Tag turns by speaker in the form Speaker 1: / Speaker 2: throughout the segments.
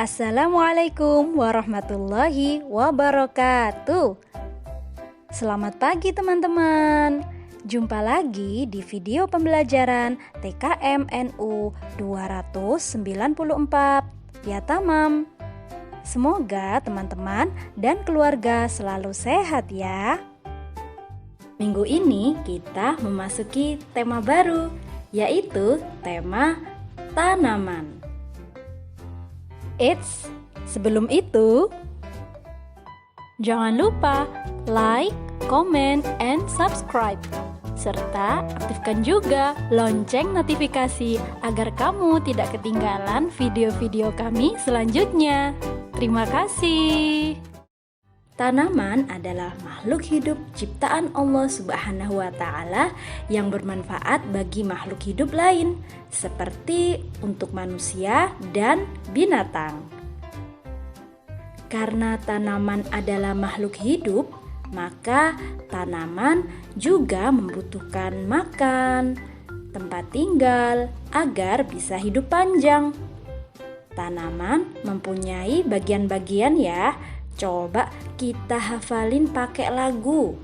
Speaker 1: Assalamualaikum warahmatullahi wabarakatuh. Selamat pagi teman-teman. Jumpa lagi di video pembelajaran TKM NU 294 ya tamam. Semoga teman-teman dan keluarga selalu sehat ya. Minggu ini kita memasuki tema baru, yaitu tema tanaman. Eits, sebelum itu, jangan lupa like, comment, and subscribe. Serta aktifkan juga lonceng notifikasi agar kamu tidak ketinggalan video-video kami selanjutnya. Terima kasih. Tanaman adalah makhluk hidup ciptaan Allah Subhanahu wa Ta'ala yang bermanfaat bagi makhluk hidup lain, seperti untuk manusia dan binatang. Karena tanaman adalah makhluk hidup, maka tanaman juga membutuhkan makan, tempat tinggal agar bisa hidup panjang. Tanaman mempunyai bagian-bagian ya. Coba kita hafalin pakai lagu.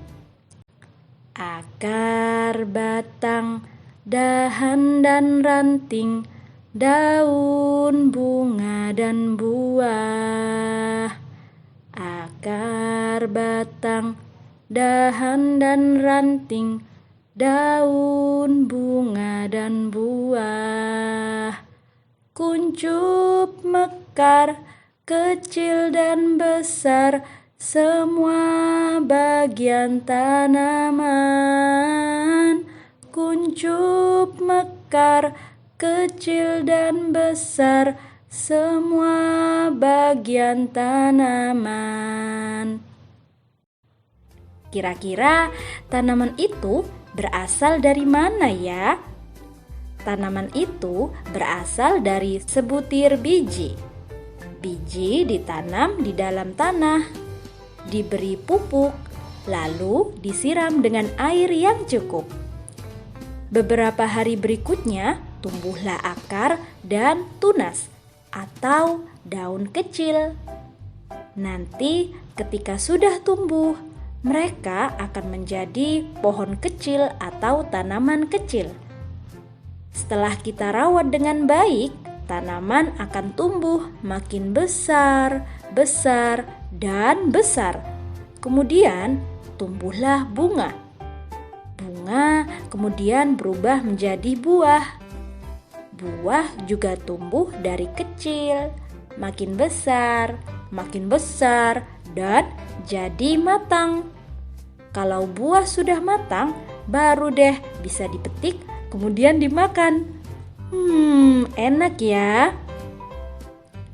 Speaker 1: Akar, batang, dahan dan ranting, daun, bunga dan buah. Akar, batang, dahan dan ranting, daun, bunga dan buah. Kuncup, mekar, kecil dan besar, semua bagian tanaman. Kuncup, mekar, kecil dan besar, semua bagian tanaman. Kira-kira tanaman itu berasal dari mana ya? Tanaman itu berasal dari sebutir biji. Biji ditanam di dalam tanah, diberi pupuk, lalu disiram dengan air yang cukup. Beberapa hari berikutnya tumbuhlah akar dan tunas atau daun kecil. Nanti ketika sudah tumbuh, mereka akan menjadi pohon kecil atau tanaman kecil. Setelah kita rawat dengan baik, tanaman akan tumbuh makin besar, besar, dan besar. Kemudian tumbuhlah bunga. Bunga kemudian berubah menjadi buah. Buah juga tumbuh dari kecil, makin besar, dan jadi matang. Kalau buah sudah matang, baru deh bisa dipetik, kemudian dimakan. Enak ya.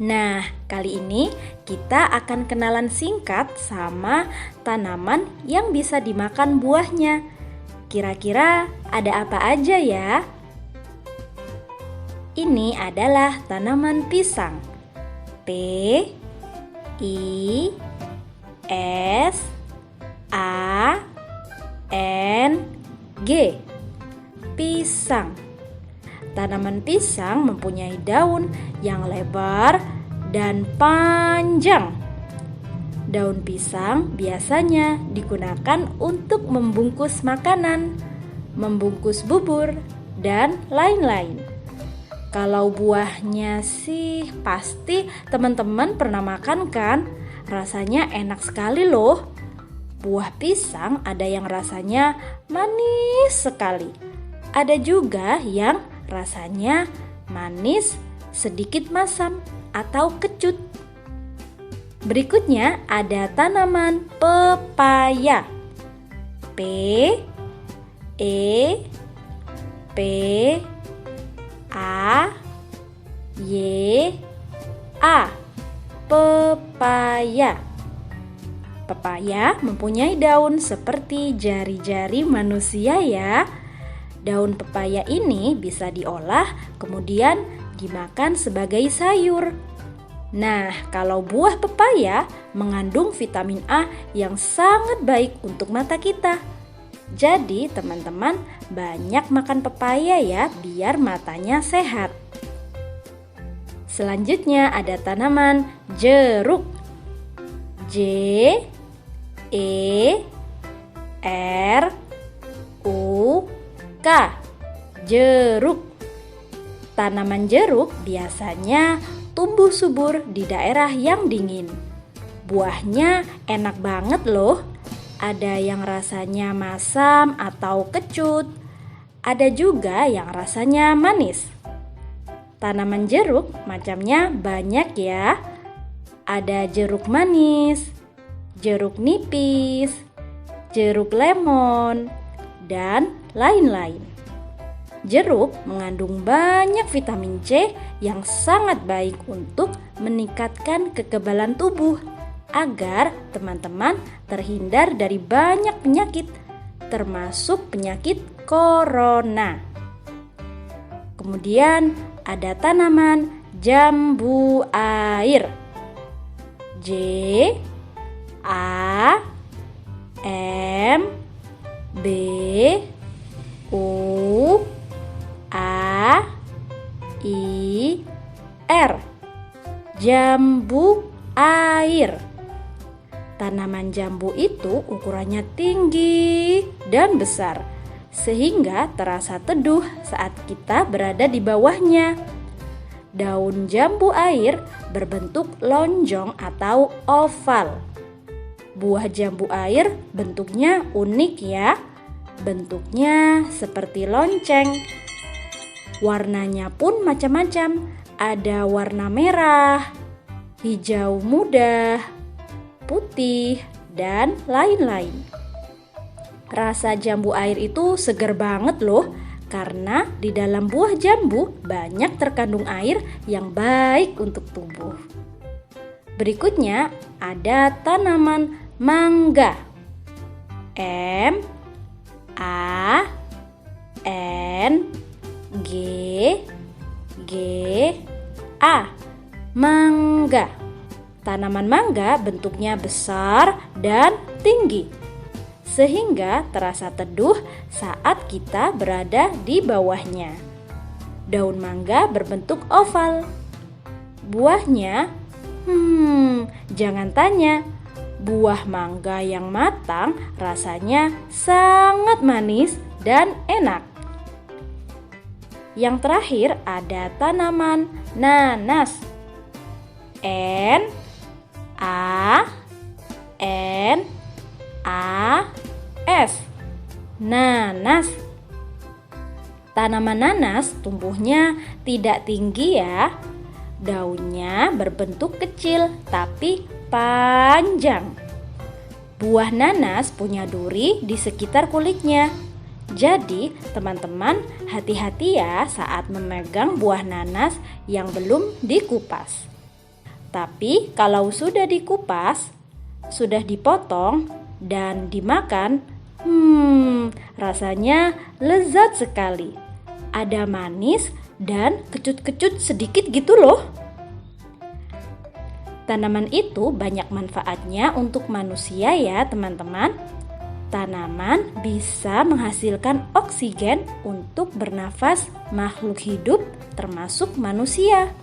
Speaker 1: Nah, kali ini kita akan kenalan singkat sama tanaman yang bisa dimakan buahnya. Kira-kira ada apa aja ya? Ini adalah tanaman pisang. P I S A N G. Pisang. Tanaman pisang mempunyai daun yang lebar dan panjang. Daun pisang biasanya digunakan untuk membungkus makanan, membungkus bubur, dan lain-lain. Kalau buahnya sih pasti teman-teman pernah makan kan? Rasanya enak sekali loh. Buah pisang ada yang rasanya manis sekali. Ada juga yang rasanya manis, sedikit masam atau kecut. Berikutnya ada tanaman pepaya. P E P A Y A. Pepaya. Pepaya mempunyai daun seperti jari-jari manusia ya. Daun pepaya ini bisa diolah, kemudian dimakan sebagai sayur. Nah, kalau buah pepaya mengandung vitamin A yang sangat baik untuk mata kita. Jadi teman-teman banyak makan pepaya ya biar matanya sehat. Selanjutnya ada tanaman jeruk. J E R U K. Jeruk. Tanaman jeruk biasanya tumbuh subur di daerah yang dingin. Buahnya enak banget loh. Ada yang rasanya masam atau kecut. Ada juga yang rasanya manis. Tanaman jeruk macamnya banyak ya. Ada jeruk manis, jeruk nipis, jeruk lemon, dan lain-lain. Jeruk mengandung banyak vitamin C yang sangat baik untuk meningkatkan kekebalan tubuh agar teman-teman terhindar dari banyak penyakit, termasuk penyakit corona. Kemudian ada tanaman jambu air. J A M B U A I R. Jambu air. Tanaman jambu itu ukurannya tinggi dan besar, sehingga terasa teduh saat kita berada di bawahnya. Daun jambu air berbentuk lonjong atau oval. Buah jambu air bentuknya unik ya. Bentuknya seperti lonceng. Warnanya pun macam-macam. Ada warna merah, hijau muda, putih, dan lain-lain. Rasa jambu air itu segar banget loh. Karena di dalam buah jambu banyak terkandung air yang baik untuk tubuh. Berikutnya ada tanaman mangga. M A N G G A. Mangga. Tanaman mangga bentuknya besar dan tinggi, sehingga terasa teduh saat kita berada di bawahnya. Daun mangga berbentuk oval. Buahnya, jangan tanya. Buah mangga yang matang rasanya sangat manis dan enak. Yang terakhir ada tanaman nanas. N A N A S. Nanas. Tanaman nanas tumbuhnya tidak tinggi ya. Daunnya berbentuk kecil tapi panjang. Buah nanas punya duri di sekitar kulitnya. Jadi teman-teman hati-hati ya saat memegang buah nanas yang belum dikupas. Tapi kalau sudah dikupas, sudah dipotong dan dimakan, rasanya lezat sekali. Ada manis dan kecut-kecut sedikit gitu loh. Tanaman itu banyak manfaatnya untuk manusia ya teman-teman. Tanaman bisa menghasilkan oksigen untuk bernafas makhluk hidup termasuk manusia.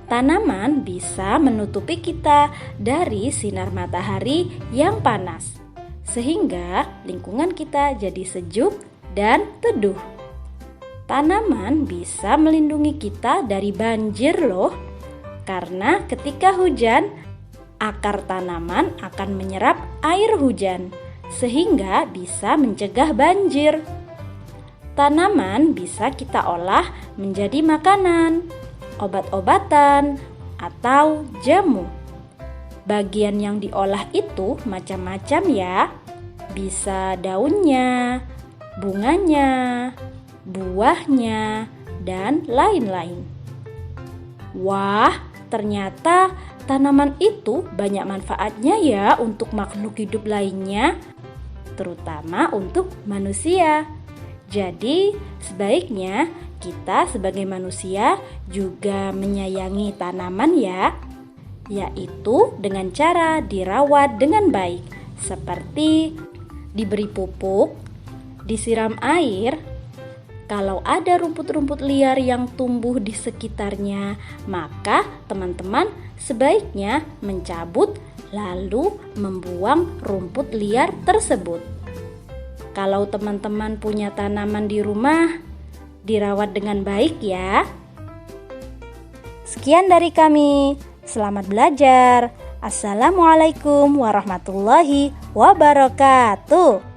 Speaker 1: Tanaman bisa menutupi kita dari sinar matahari yang panas, sehingga lingkungan kita jadi sejuk dan teduh. Tanaman bisa melindungi kita dari banjir loh, karena ketika hujan, akar tanaman akan menyerap air hujan, sehingga bisa mencegah banjir. Tanaman bisa kita olah menjadi makanan, obat-obatan, atau jamu. Bagian yang diolah itu macam-macam ya. Bisa daunnya, bunganya, buahnya, dan lain-lain. Wah, ternyata tanaman itu banyak manfaatnya ya untuk makhluk hidup lainnya, terutama untuk manusia. Jadi, sebaiknya kita sebagai manusia juga menyayangi tanaman ya, yaitu dengan cara dirawat dengan baik, seperti diberi pupuk, disiram air, Kalau ada rumput-rumput liar yang tumbuh di sekitarnya, maka teman-teman sebaiknya mencabut lalu membuang rumput liar tersebut. Kalau teman-teman punya tanaman di rumah, dirawat dengan baik ya. Sekian dari kami. Selamat belajar. Assalamualaikum warahmatullahi wabarakatuh.